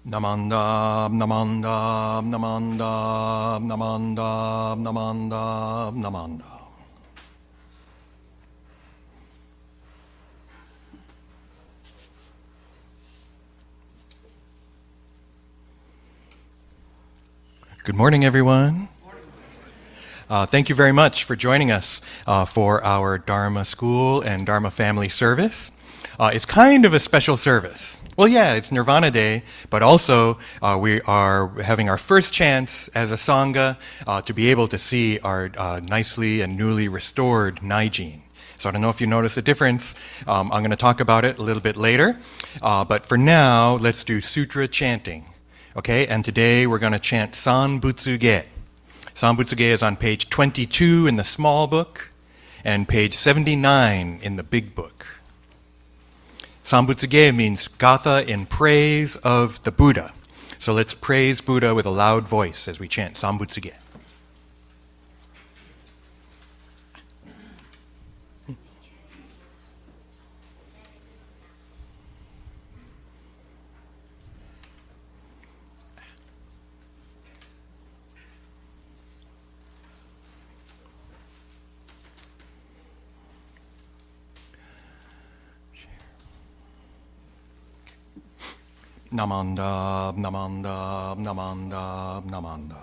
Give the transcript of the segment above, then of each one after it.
Namanda, Namanda, Namanda, Namanda, Namanda, Namanda. Good morning, everyone. Thank you very much for joining us for our Dharma School and Dharma Family service. It's kind of a special service. Well, yeah, it's Nirvana Day, but also we are having our first chance as a Sangha to be able to see our nicely and newly restored Naijin. So I don't know if you notice a difference. I'm going to talk about it a little bit later. But for now, let's do Sutra chanting. Okay, and today we're going to chant Sanbutsuge. Sanbutsuge is on page 22 in the small book and page 79 in the big book. Sanbutsuge means Gatha in praise of the Buddha. So let's praise Buddha with a loud voice as we chant Sanbutsuge. Namanda, Namanda, Namanda, Namanda.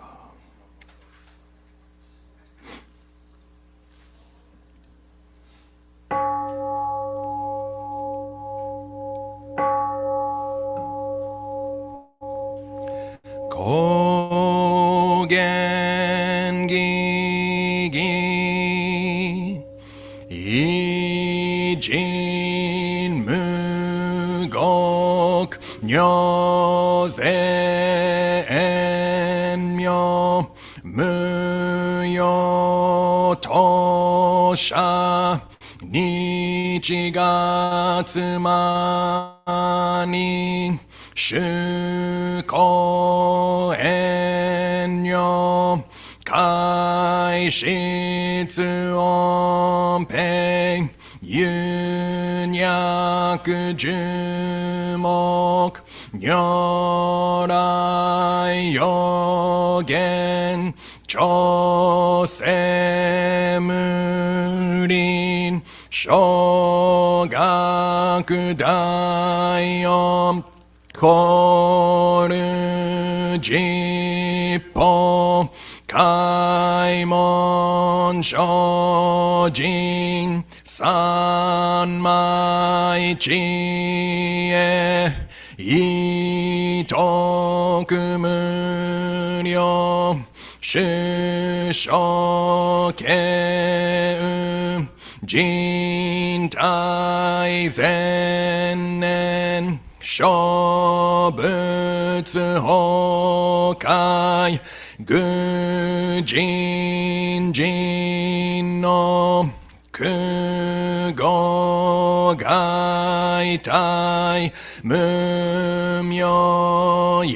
Kogen Gigi Ijin Mugok Nyozen-myo Muyo Tosha Nichigatsumani Shuko-en-yo Kaishitsu Onpei Yunyaku Jumok Nyorai Yogen Chosemurin Shogaku Daiyom Koru Jippo Kaimon Shojin Sanmai Chie Itoku Muryo Shushoke Jintai Zennen Shobutsu Hokai Gujin Jin no Kugo Gaitai Mumyo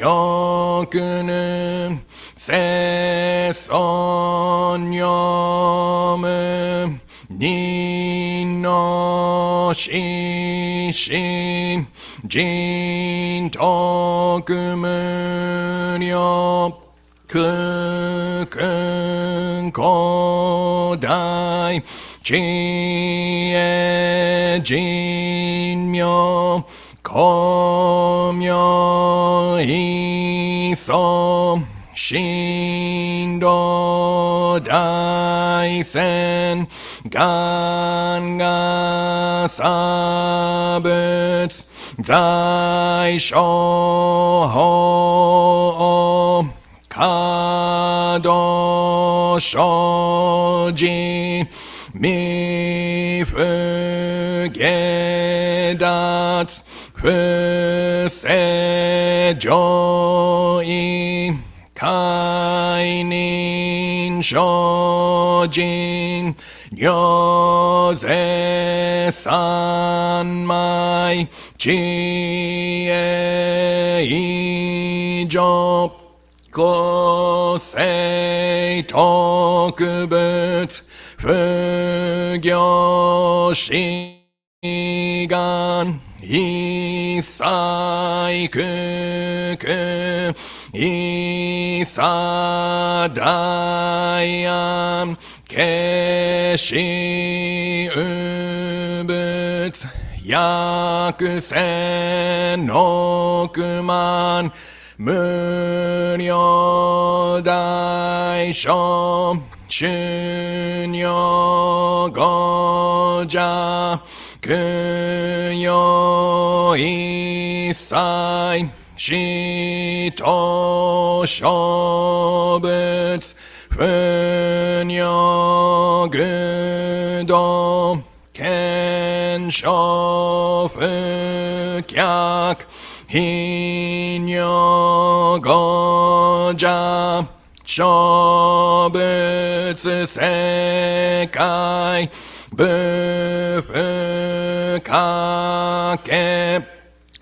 Yokunu Seson Yomu Nino Shishin Jin Tokumuryo Kukun Kodai Chie Jinmyo Komyo Iso Shindo Daisen Ganga Sabutsu Zai Shoho Kado Shoji Mifugedatsu Fusejoi Kainin Shojin Nyoze Sanmai Chie Ijo Kosei Tokubutsu Fugyo Shigan 祭空いさだやんけしうぶつ約千億万無料大小収入五者供養一切使徒諸仏不尿愚道検証不客頻尿五者諸仏世界不不可け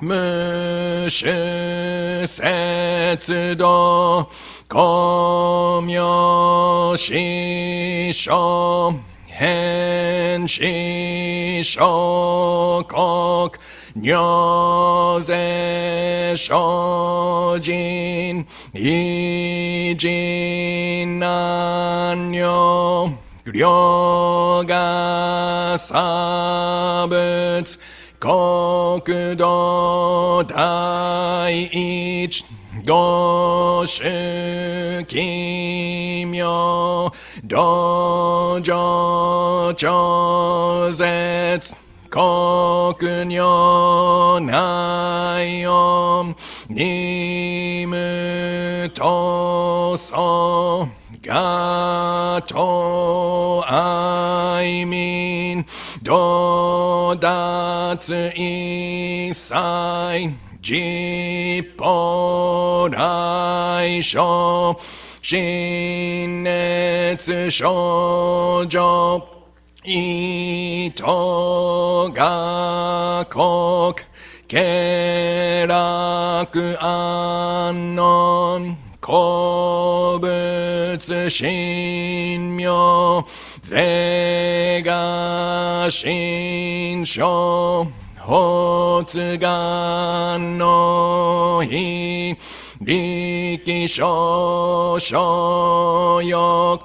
無種節道光明師匠変師匠国如是精進異人難女両が差別国土第一五種奇妙道場超絶国女内容任務闘争がと愛民道達一切実法来生心熱症状意図が国経楽安穏古物神妙是が心象発願の日力少々欲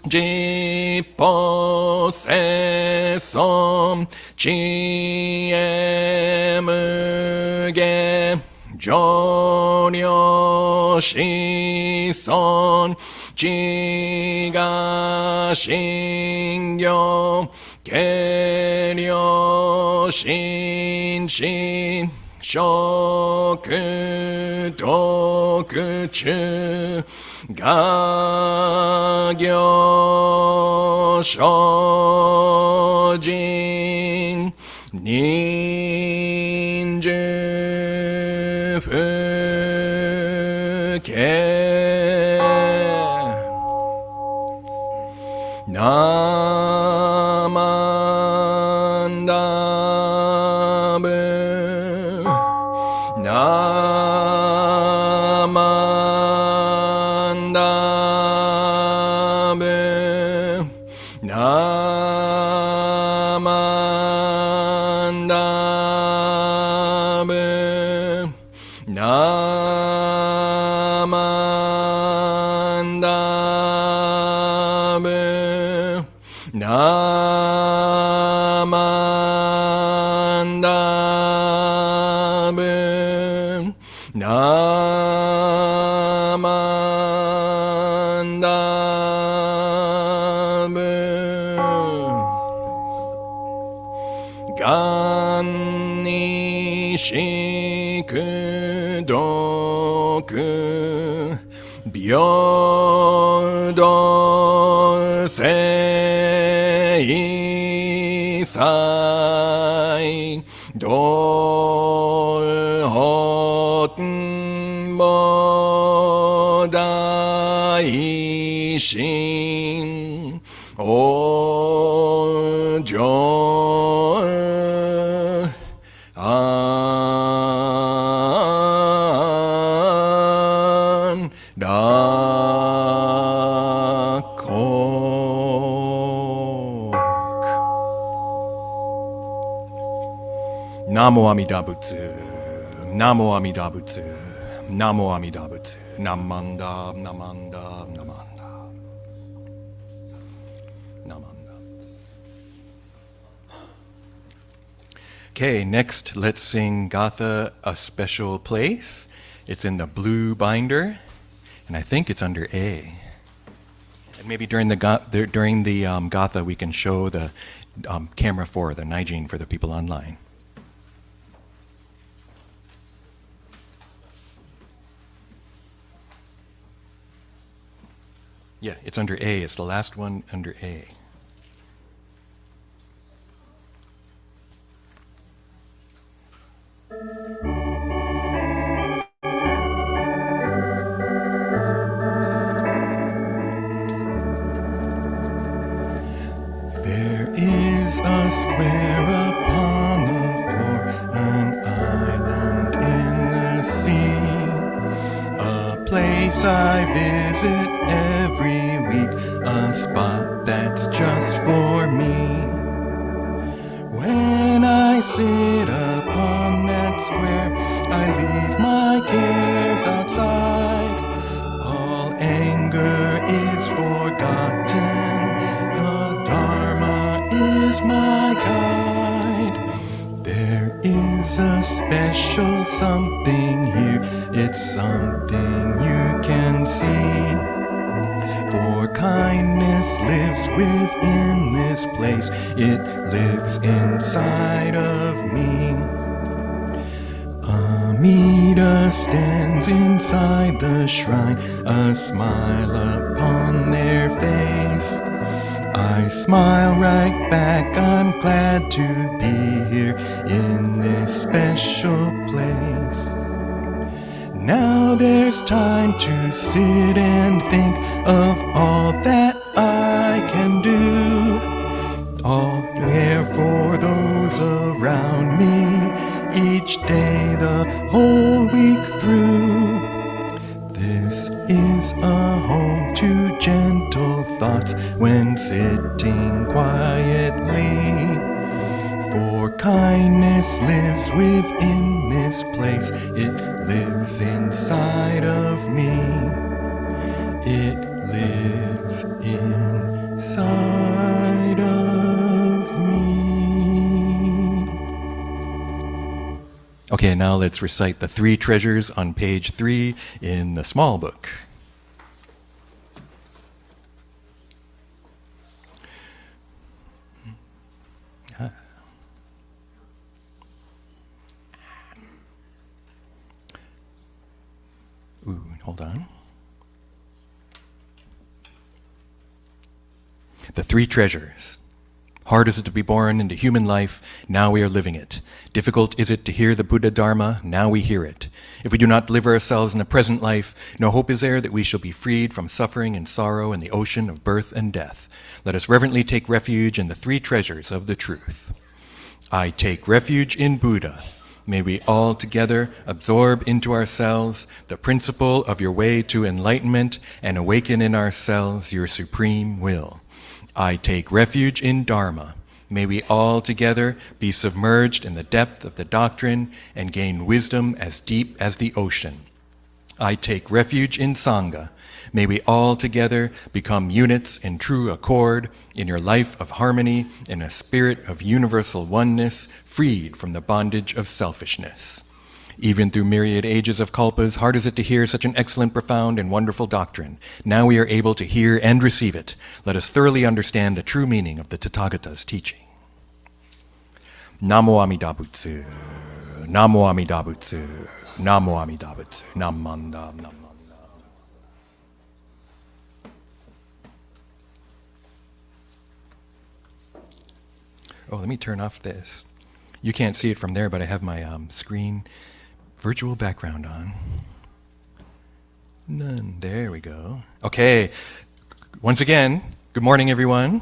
実法世尊知恵無下上領子孫知が信行計量心身食読中画行精進忍術不敬ナマンダブナマンダブナマンダブナマンダブナマンダブナマンダブがんにしくどく平等性祭道本母大心往生安楽国Namo Amida Butsu Namo Amida Butsu. Namo Amida Butsu. Namanda, namanda, namanda. Namanda. Okay, next let's sing Gatha, A Special Place. It's in the blue binder, and I think it's under A. And maybe during the Gatha we can show the camera 4, the Naijin, for the people online. Yeah, it's under A. It's the last one under A. There is a square upon the floor, an island in the sea, a place I visit every week, a spot that's just for me. When I sit upon that square, I leave my cares outside. All anger is forgotten. The Dharma is my guide. There is a special something here. It's something you can see. For kindness lives within this place. It lives inside of me. Amida stands inside the shrine, a smile upon their face. I smile right back, I'm glad to be here in this special place. Now there's time to sit and think of all that I can do. All care for those around me, each day the whole week through. This is a home to gentle thoughts when sitting quietly. For kindness lives within this place. It lives inside of me. It lives inside of me. Okay, now let's recite the 3 treasures on page 3 in the small book. Ooh, hold on. The 3 treasures. Hard is it to be born into human life, now we are living it. Difficult is it to hear the Buddha Dharma, now we hear it. If we do not deliver ourselves in the present life, no hope is there that we shall be freed from suffering and sorrow in the ocean of birth and death. Let us reverently take refuge in the 3 treasures of the truth. I take refuge in Buddha. May we all together absorb into ourselves the principle of your way to enlightenment and awaken in ourselves your supreme will. I take refuge in Dharma. May we all together be submerged in the depth of the doctrine and gain wisdom as deep as the ocean. I take refuge in Sangha. May we all together become units in true accord, in your life of harmony, in a spirit of universal oneness, freed from the bondage of selfishness. Even through myriad ages of kalpas, hard is it to hear such an excellent, profound, and wonderful doctrine. Now we are able to hear and receive it. Let us thoroughly understand the true meaning of the Tathagata's teaching. Namo Amida Butsu. Namo Amida Butsu. Namo Amida Butsu. Namanda Namanda. Oh, let me turn off this. You can't see it from there, but I have my screen virtual background on. None. There we go. Okay. Once again, good morning, everyone.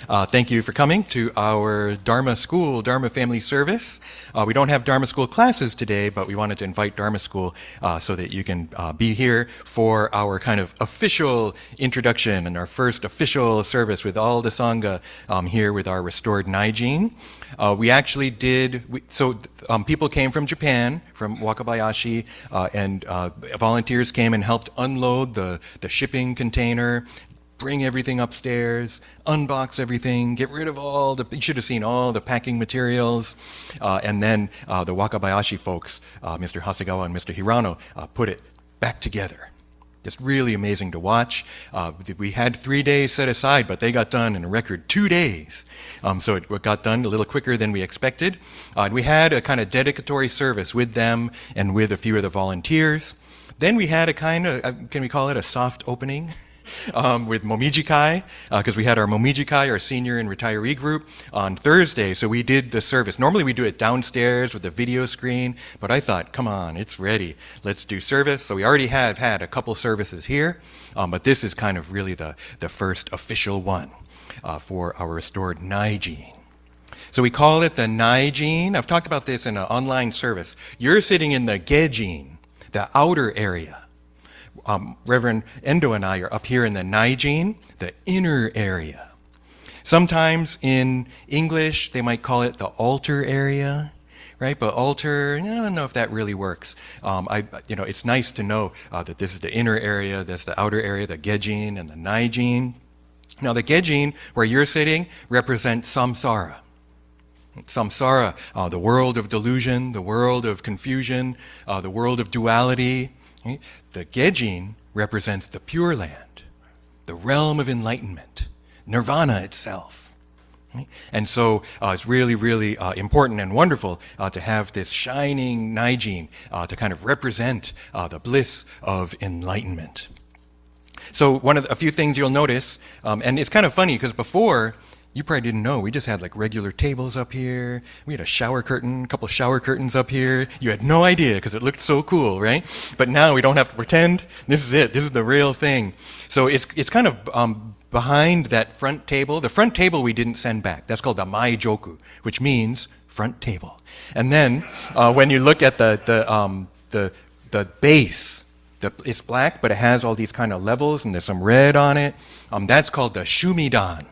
Thank you for coming to our Dharma School, Dharma Family Service. We don't have Dharma School classes today, but we wanted to invite Dharma School so that you can be here for our kind of official introduction and our first official service with all the Sangha here with our restored Naijin. We actually did, people came from Japan, from Wakabayashi, and volunteers came and helped unload the shipping container, bring everything upstairs, unbox everything, get rid of you should have seen all the packing materials, and then the Wakabayashi folks, Mr. Hasegawa and Mr. Hirano, put it back together. Just really amazing to watch. We had 3 days set aside, but they got done in a record 2 days. So it got done a little quicker than we expected. We had a kind of dedicatory service with them and with a few of the volunteers. Then we had a kind of, can we call it a soft opening? With Momijikai, because we had our Momijikai, our senior and retiree group, on Thursday. So we did the service. Normally we do it downstairs with a video screen, but I thought, come on, it's ready. Let's do service. So we already have had a couple services here, but this is kind of really the first official one for our restored Naijin. So we call it the Naijin. I've talked about this in an online service. You're sitting in the Gejin, the outer area. Reverend Endo and I are up here in the Naijin, the inner area. Sometimes in English, they might call it the altar area, right? But altar, I don't know if that really works. It's nice to know that this is the inner area, that's the outer area, the Gejin and the Naijin. Now, the Gejin, where you're sitting, represents samsara. Samsara, the world of delusion, the world of confusion, the world of duality. Right? The Gejin represents the Pure Land, the realm of enlightenment, nirvana itself. Right? And so it's really, really important and wonderful to have this shining Naijin to kind of represent the bliss of enlightenment. So a few things you'll notice, and it's kind of funny because before, you probably didn't know, we just had like regular tables up here. We had a couple shower curtains up here. You had no idea because it looked so cool, right? But now we don't have to pretend. This is it. This is the real thing. So it's kind of behind that front table. The front table we didn't send back. That's called the Maijoku, which means front table. And then when you look at the base, it's black, but it has all these kind of levels, and there's some red on it. That's called the Shumidan.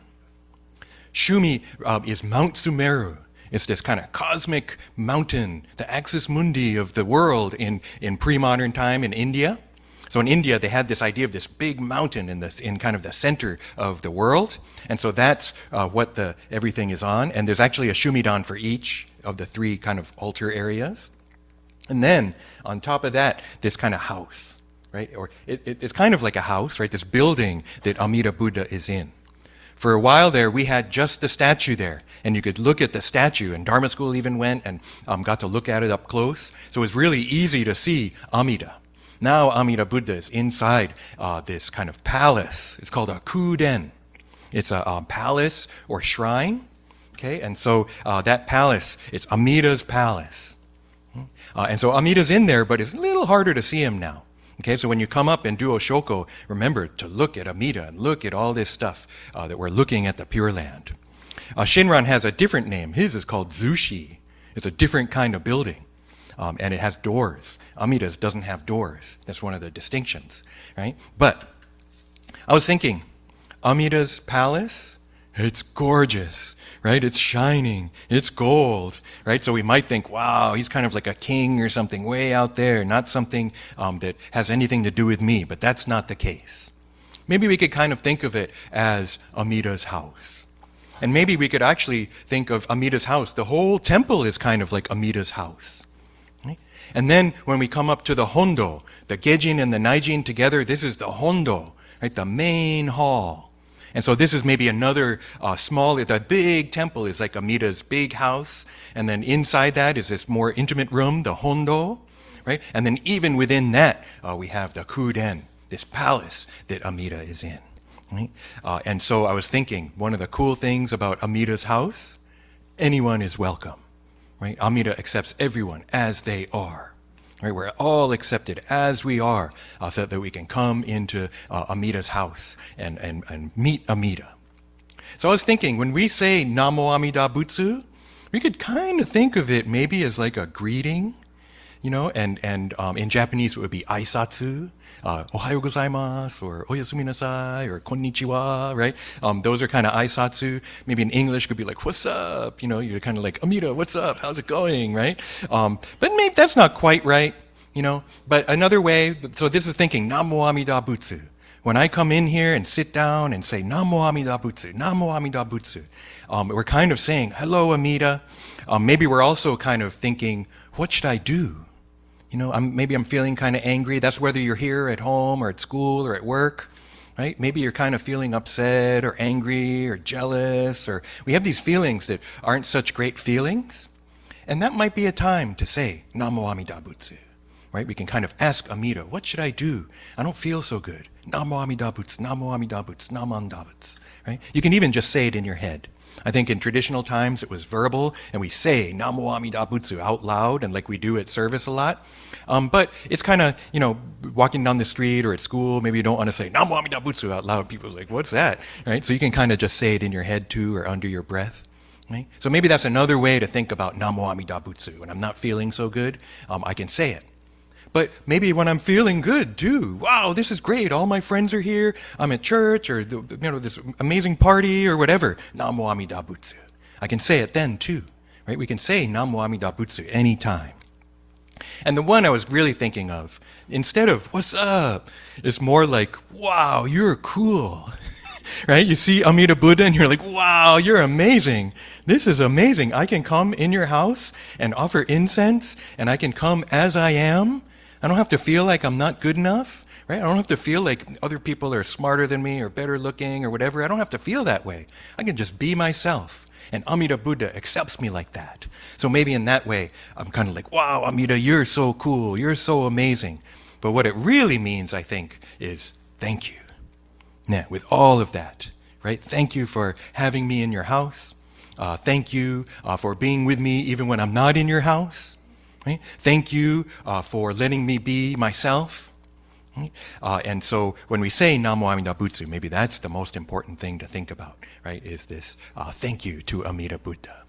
Shumi is Mount Sumeru. It's this kind of cosmic mountain, the axis mundi of the world in pre-modern time in India. So in India, they had this idea of this big mountain in kind of the center of the world. And so that's what everything is on. And there's actually a Shumidan for each of the three kind of altar areas. And then on top of that, this kind of house, right? Or it's kind of like a house, right? This building that Amida Buddha is in. For a while there, we had just the statue there, and you could look at the statue, and Dharma School even went and got to look at it up close. So it was really easy to see Amida. Now Amida Buddha is inside this kind of palace. It's called a kuden. It's a palace or shrine, okay? And so that palace, it's Amida's palace. And so Amida's in there, but it's a little harder to see him now. Okay, so when you come up and do Oshoko, remember to look at Amida and look at all this stuff that we're looking at the Pure Land. Shinran has a different name. His is called Zushi. It's a different kind of building, and it has doors. Amida's doesn't have doors. That's one of the distinctions, right? But I was thinking, Amida's palace, it's gorgeous, right? It's shining, it's gold, right? So we might think, wow, he's kind of like a king or something way out there, not something that has anything to do with me, but that's not the case. Maybe we could kind of think of it as Amida's house. And maybe we could actually think of Amida's house. The whole temple is kind of like Amida's house. Right? And then when we come up to the Hondo, the Gejin and the Naijin together, this is the Hondo, right? The main hall. And so this is maybe another the big temple is like Amida's big house. And then inside that is this more intimate room, the Hondo, right? And then even within that, we have the Kuden, this palace that Amida is in. Right? And so I was thinking, one of the cool things about Amida's house, anyone is welcome. Right? Amida accepts everyone as they are. Right, we're all accepted as we are, so that we can come into Amida's house and meet Amida. So I was thinking, when we say Namo Amida Butsu, we could kind of think of it maybe as like a greeting, and in Japanese it would be aisatsu, ohayo gozaimasu, or oyasumi nasai, or konnichiwa, right? Those are kind of aisatsu. Maybe in English it could be like, what's up? You're kind of like, Amida, what's up? How's it going, right? But maybe that's not quite right, But another way, so this is thinking, Namo Amida Butsu. When I come in here and sit down and say, Namo Amida Butsu, Namo Amida Butsu, we're kind of saying, hello, Amida. Maybe we're also kind of thinking, what should I do? Maybe I'm feeling kind of angry. That's whether you're here at home or at school or at work, right? Maybe you're kind of feeling upset or angry or jealous, or we have these feelings that aren't such great feelings. And that might be a time to say, Namo Amida Butsu. Right? We can kind of ask Amida, what should I do? I don't feel so good. Namo Amida Butsu, Namo Amida Butsu, Namo Amida Butsu. Right? You can even just say it in your head. I think in traditional times it was verbal, and we say Namo Amida Butsu out loud, and like we do at service a lot. But it's kind of, walking down the street or at school, maybe you don't want to say Namo Amida Butsu out loud. People are like, what's that? Right? So you can kind of just say it in your head too, or under your breath. Right? So maybe that's another way to think about Namo Amida Butsu. When I'm not feeling so good, I can say it. But maybe when I'm feeling good too, wow, this is great. All my friends are here. I'm at church, or this amazing party or whatever. Namo Amida Butsu. I can say it then too, right? We can say Namo Amida Butsu anytime. And the one I was really thinking of, instead of what's up, is more like, wow, you're cool. Right? You see Amida Buddha and you're like, wow, you're amazing. This is amazing. I can come in your house and offer incense, and I can come as I am. I don't have to feel like I'm not good enough, right? I don't have to feel like other people are smarter than me or better looking or whatever. I don't have to feel that way. I can just be myself. And Amida Buddha accepts me like that. So maybe in that way, I'm kind of like, wow, Amida, you're so cool. You're so amazing. But what it really means, I think, is thank you. Yeah, with all of that, right? Thank you for having me in your house. Thank you for being with me even when I'm not in your house. Right? Thank you for letting me be myself. Right? And so when we say Namo Amida Butsu, maybe that's the most important thing to think about, right? Is this thank you to Amida Buddha.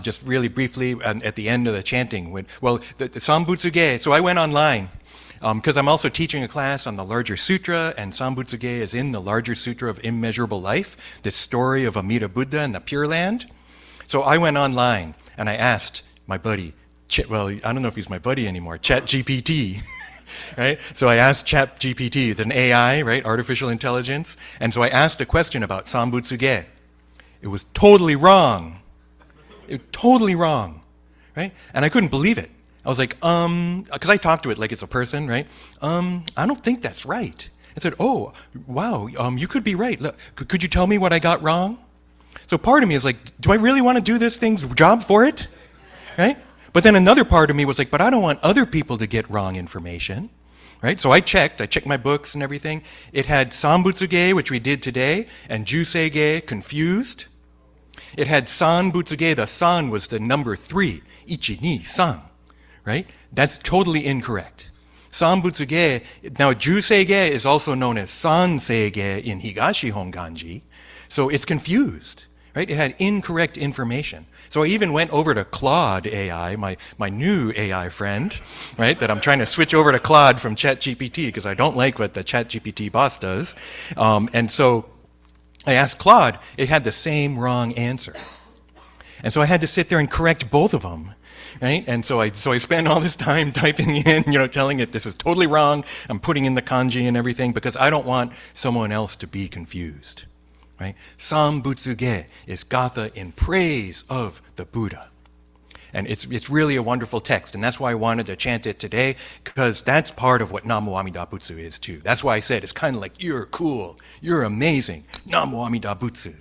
Just really briefly, at the end of the chanting, the Sanbutsuge, so I went online because I'm also teaching a class on the larger sutra, and Sanbutsuge is in the larger sutra of immeasurable life, this story of Amida Buddha and the Pure Land. So I went online and I asked my buddy, I don't know if he's my buddy anymore, ChatGPT, right? So I asked ChatGPT, it's an AI, right, artificial intelligence, and so I asked a question about Sanbutsuge. It was totally wrong. Totally wrong, right? And I couldn't believe it. I was like, because I talked to it like it's a person, right? I don't think that's right. I said, oh, wow, you could be right. Look, could you tell me what I got wrong? So part of me is like, do I really want to do this thing's job for it? Right? But then another part of me was like, but I don't want other people to get wrong information, right? So I checked my books and everything. It had Sanbutsuge, which we did today, and Juseige, confused. It had Sanbutsuge, the san was the number 3, ichi, ni, san, right? That's totally incorrect. Sanbutsuge, now Juseige is also known as Sanseige in Higashi Honganji, so it's confused. Right? It had incorrect information. So I even went over to Claude AI, my new AI friend, right? That I'm trying to switch over to Claude from ChatGPT because I don't like what the ChatGPT boss does. And so I asked Claude, it had the same wrong answer. And so I had to sit there and correct both of them. Right? And so I spent all this time typing in, telling it this is totally wrong. I'm putting in the kanji and everything because I don't want someone else to be confused. Right? Sanbutsuge is Gatha in praise of the Buddha. And it's really a wonderful text, and that's why I wanted to chant it today, because that's part of what Namo Amida Butsu is too. That's why I said it's kind of like, you're cool, you're amazing, Namo Amida Butsu.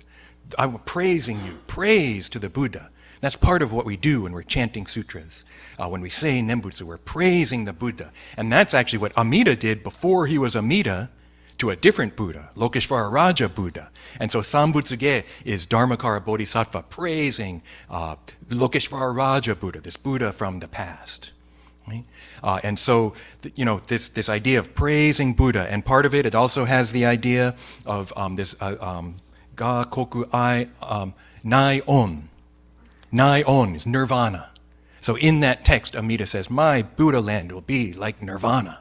I'm praising you, praise to the Buddha. That's part of what we do when we're chanting sutras. When we say Nembutsu, we're praising the Buddha. And that's actually what Amida did before he was Amida, to a different Buddha, Lokeshvara Raja Buddha. And so Sanbutsuge is Dharmakara Bodhisattva praising Lokeshvara Raja Buddha, this Buddha from the past. Right? And so, this idea of praising Buddha, and part of it also has the idea of this ga koku ai nai on. Nai on is nirvana. So in that text, Amida says, my Buddha land will be like nirvana.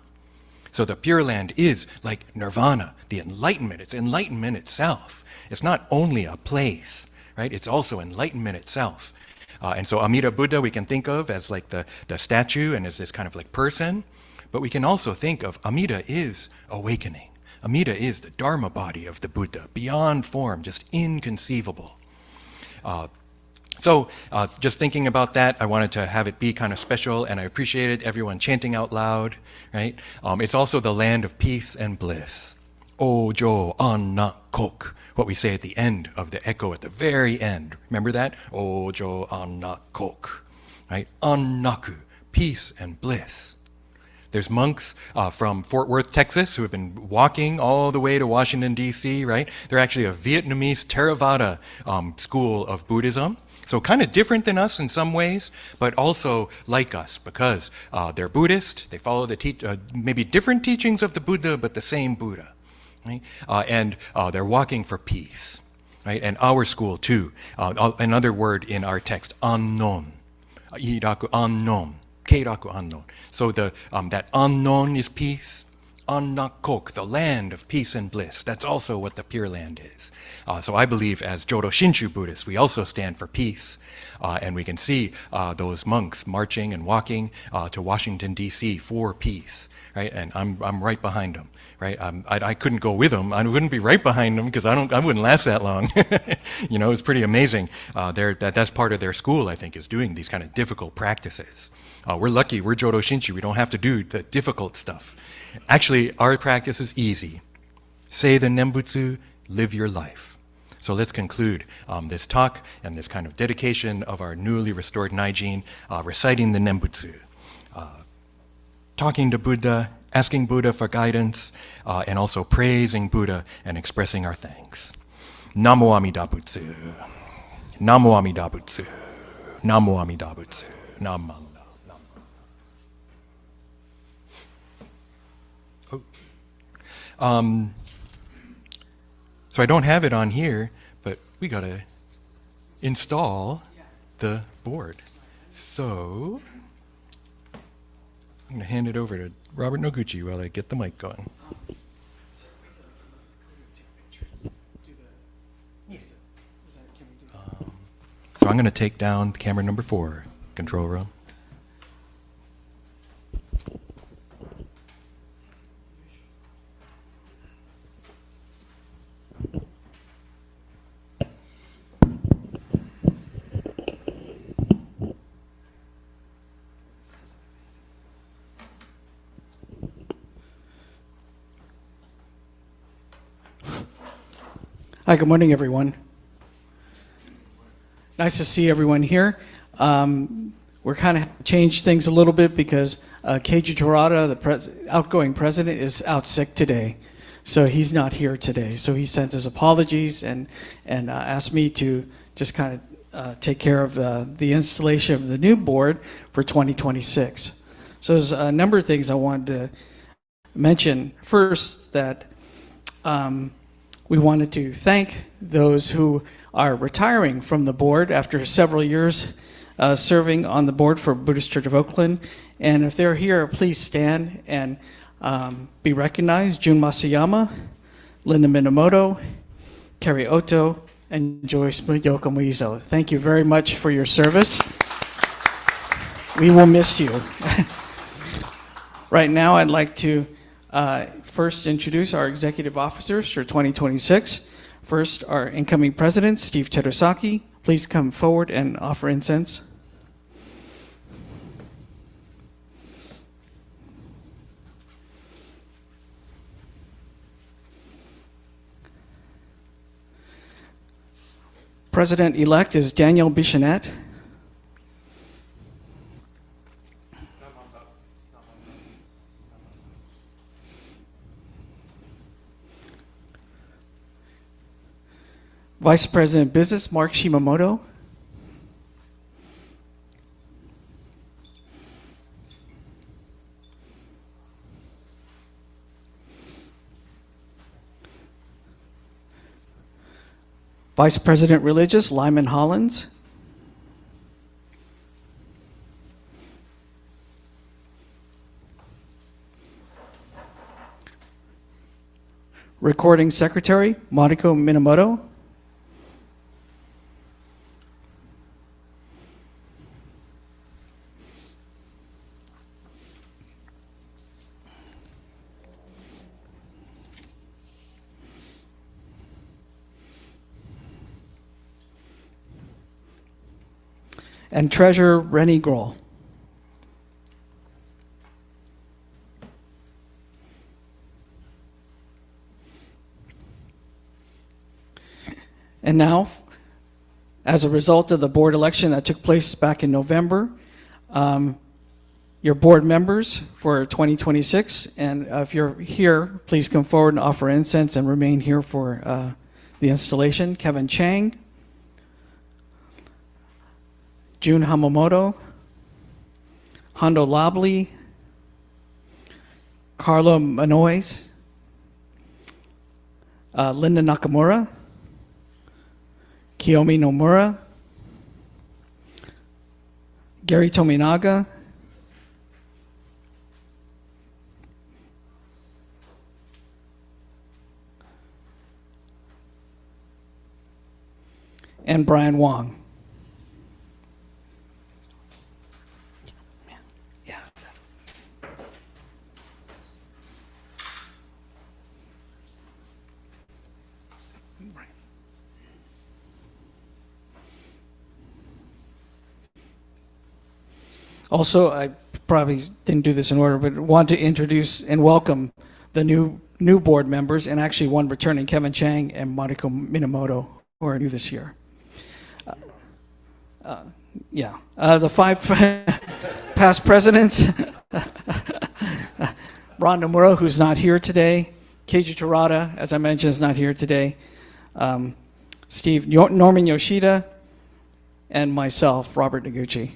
So the Pure Land is like nirvana, the enlightenment. It's enlightenment itself. It's not only a place, right? It's also enlightenment itself. And so Amida Buddha we can think of as like the statue and as this kind of like person, but we can also think of Amida is awakening. Amida is the Dharma body of the Buddha, beyond form, just inconceivable. So just thinking about that, I wanted to have it be kind of special, and I appreciated everyone chanting out loud, right? It's also the land of peace and bliss. Ojo anna kok, what we say at the end of the echo at the very end. Remember that? Ojo anna kok, right? Annaku, peace and bliss. There's monks from Fort Worth, Texas, who have been walking all the way to Washington, D.C., right? They're actually a Vietnamese Theravada school of Buddhism. So kind of different than us in some ways, but also like us because they're Buddhist. They follow the maybe different teachings of the Buddha, but the same Buddha. Right? And they're walking for peace. Right? And our school too. Another word in our text, annon. Iraku annon. Keiraku annon. So that annon is peace. Annakok, the land of peace and bliss. That's also what the Pure Land is. So I believe as Jodo Shinshu Buddhists, we also stand for peace. And we can see those monks marching and walking to Washington, D.C. for peace. Right? And I'm right behind them. Right? I couldn't go with them. I wouldn't be right behind them because I wouldn't last that long. You know, it's pretty amazing. That's part of their school, I think, is doing these kind of difficult practices. We're lucky. We're Jodo Shinshu. We don't have to do the difficult stuff. Actually, our practice is easy. Say the Nembutsu, live your life. So let's conclude this talk and this kind of dedication of our newly restored Naijin, reciting the Nembutsu, talking to Buddha, asking Buddha for guidance, and also praising Buddha and expressing our thanks. Namo Amida Butsu. Namo Amida Butsu. Namo Amida Butsu. Namo. So I don't have it on here, but we got to install the board. So I'm going to hand it over to Robert Noguchi while I get the mic going. So I'm going to take down camera number 4, control room. Hi, good morning, everyone. Nice to see everyone here. We're kind of changed things a little bit because Keiji Torada, the outgoing president, is out sick today. So he's not here today. So he sends his apologies and asked me to just kind of take care of the installation of the new board for 2026. So there's a number of things I wanted to mention. First, that we wanted to thank those who are retiring from the board after several years serving on the board for Buddhist Church of Oakland. And if they're here, please stand and be recognized. Jun Masayama, Linda Minamoto, Kerry Oto, and Joyce Yokomuizo. Thank you very much for your service. We will miss you. Right now, I'd like to first introduce our executive officers for 2026. First, our incoming president, Steve Terusaki. Please come forward and offer incense. President-elect is Daniel Bichonette. Vice President of Business, Mark Shimamoto. Vice President Religious, Lyman Hollins. Recording Secretary, Mariko Minamoto. And Treasurer Rennie Grohl. And now, as a result of the board election that took place back in November, your board members for 2026, and if you're here, please come forward and offer incense and remain here for the installation. Kevin Chang, Jun Hamamoto, Hondo Labli, Carlo Manois, Linda Nakamura, Kiyomi Nomura, Gary Tominaga, and Brian Wong. Also, I probably didn't do this in order, but want to introduce and welcome the new board members, and actually one returning, Kevin Chang and Mariko Minamoto, who are new this year. The 5 past presidents, Ron Nomura, who's not here today, Keiji Terada, as I mentioned, is not here today, Norman Yoshida, and myself, Robert Noguchi.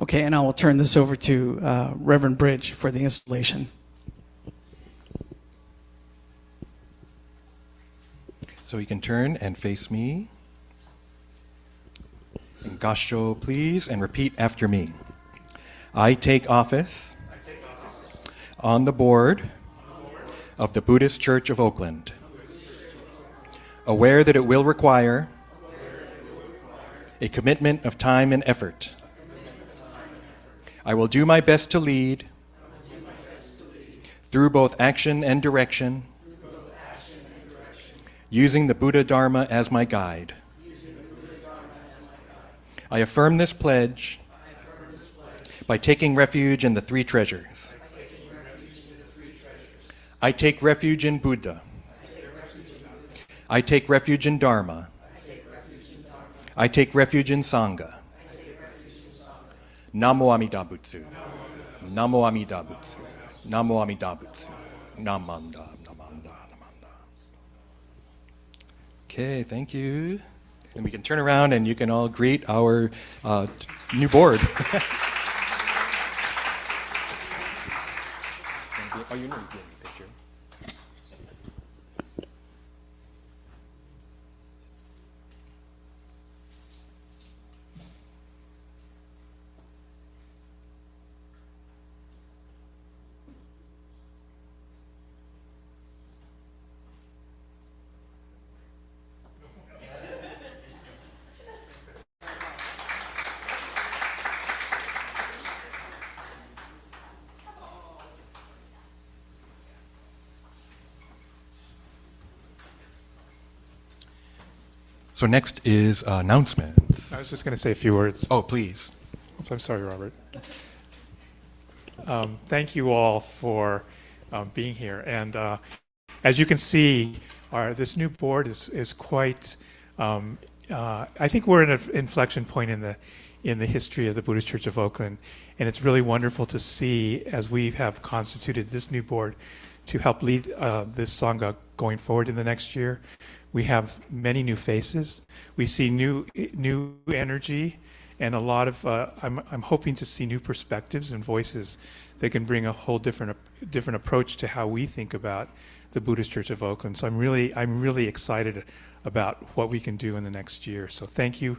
Okay, and I will turn this over to Reverend Bridge for the installation. So you can turn and face me. And Gassho, please, and repeat after me. I take office on the board of the Buddhist Church of Oakland, aware that it will require a commitment of time and effort. I will do my best to lead through both action and direction, using the Buddha Dharma as my guide. I affirm this pledge by taking refuge in the 3 treasures. I take refuge in Buddha. I take refuge in Dharma. I take refuge in Sangha. Namo Amida Butsu. Namo Amida Butsu. Namo Amida Butsu. Namanda, Namanda, Namanda. Okay, thank you. And we can turn around and you can all greet our new board. Oh, you know, get the picture. So next is announcements. I was just going to say a few words. Oh, please. Oops, I'm sorry, Robert. Thank you all for being here. And as you can see, this new board is quite. I think we're at an inflection point in the history of the Buddhist Church of Oakland, and it's really wonderful to see as we have constituted this new board to help lead this Sangha going forward in the next year. We have many new faces. We see new energy and a lot of I'm hoping to see new perspectives and voices that can bring a whole different approach to how we think about the Buddhist Church of Oakland. So I'm really excited about what we can do in the next year. So thank you,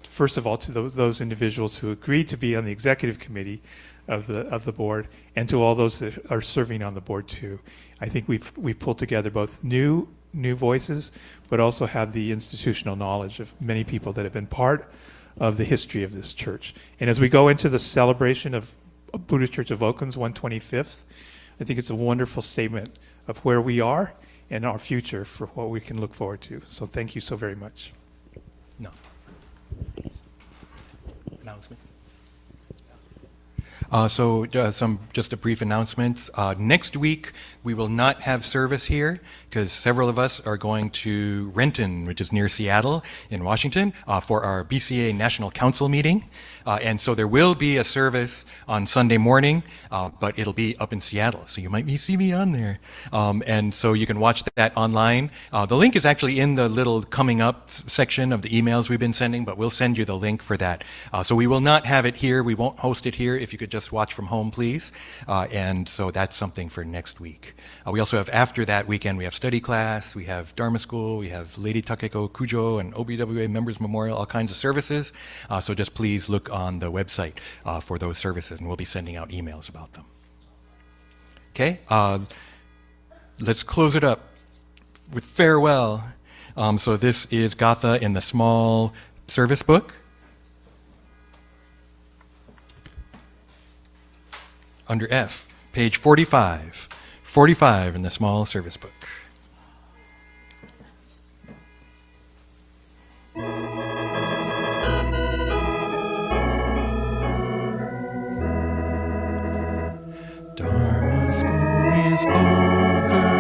first of all, to those individuals who agreed to be on the executive committee of the board, and to all those that are serving on the board too. I think we've pulled together both new voices, but also have the institutional knowledge of many people that have been part of the history of this church. And as we go into the celebration of Buddhist Church of Oakland's 125th, I think it's a wonderful statement of where we are and our future for what we can look forward to. So thank you so very much. No. Announcement. Just a brief announcements. Next week, we will not have service here because several of us are going to Renton, which is near Seattle in Washington, for our BCA National Council meeting. And so there will be a service on Sunday morning, but it'll be up in Seattle. So you might see me on there. And so you can watch that online. The link is actually in the little coming up section of the emails we've been sending, but we'll send you the link for that. So we will not have it here. We won't host it here. If you could just watch from home, please. And so that's something for next week. We also have, after that weekend, we have study class, we have Dharma school, we have Lady Takeko Kujo and OBWA Members Memorial, all kinds of services. So just please look on the website for those services, and we'll be sending out emails about them. Okay, let's close it up with farewell. So this is Gatha in the small service book. Under F, page 45. 45 in the small service book. Dharma school is over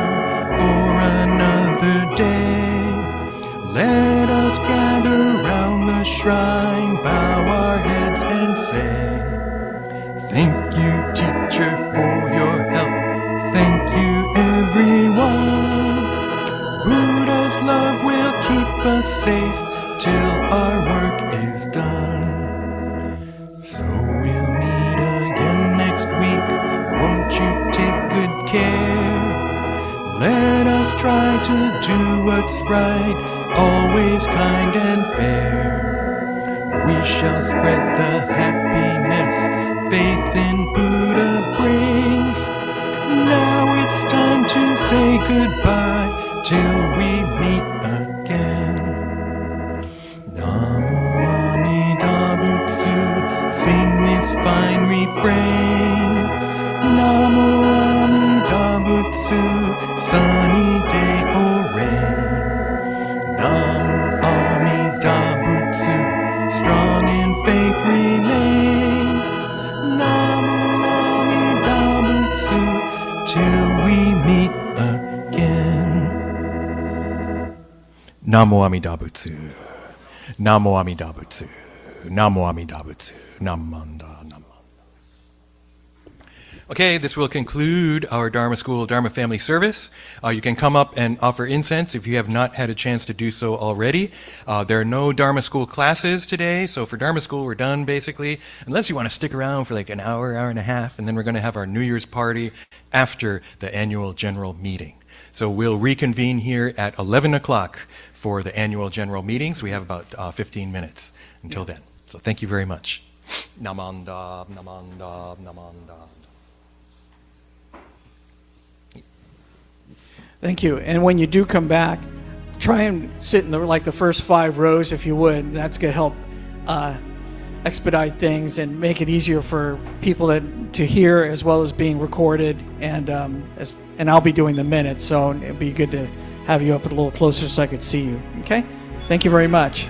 for another day. Let us gather round the shrine, bow our heads and say, thank you, teacher, for your help. Thank you, everyone. Buddha's love will keep us safe till our work is done. So we'll meet again next week. Won't you take good care? Let us try to do what's right, always kind and fair. We shall spread the happiness faith in Buddha brings. Now it's time to say goodbye till we meet again. Namo Amida Butsu, sing this fine refrain. Namo Amida Butsu, sunny day or rain. Namo Amida Butsu, strong in faith remain. Namo Amida Butsu, till we meet again. Namo Amida Butsu. Namo Amida Butsu. Namo Amida Butsu. Namanda. Okay, this will conclude our Dharma School Dharma Family Service. You can come up and offer incense if you have not had a chance to do so already. There are no Dharma School classes today, so for Dharma School we're done basically, unless you want to stick around for like an hour, hour and a half, and then we're going to have our New Year's party after the annual general meeting. So we'll reconvene here at 11 o'clock for the annual general meetings. We have about 15 minutes until then. So thank you very much. Namanda, namanda, namanda. Thank you. And when you do come back, try and sit in the first 5 rows if you would. That's going to help expedite things and make it easier for people to hear, as well as being recorded. And I'll be doing the minutes, so it'd be good to have you up a little closer so I could see you. Okay? Thank you very much.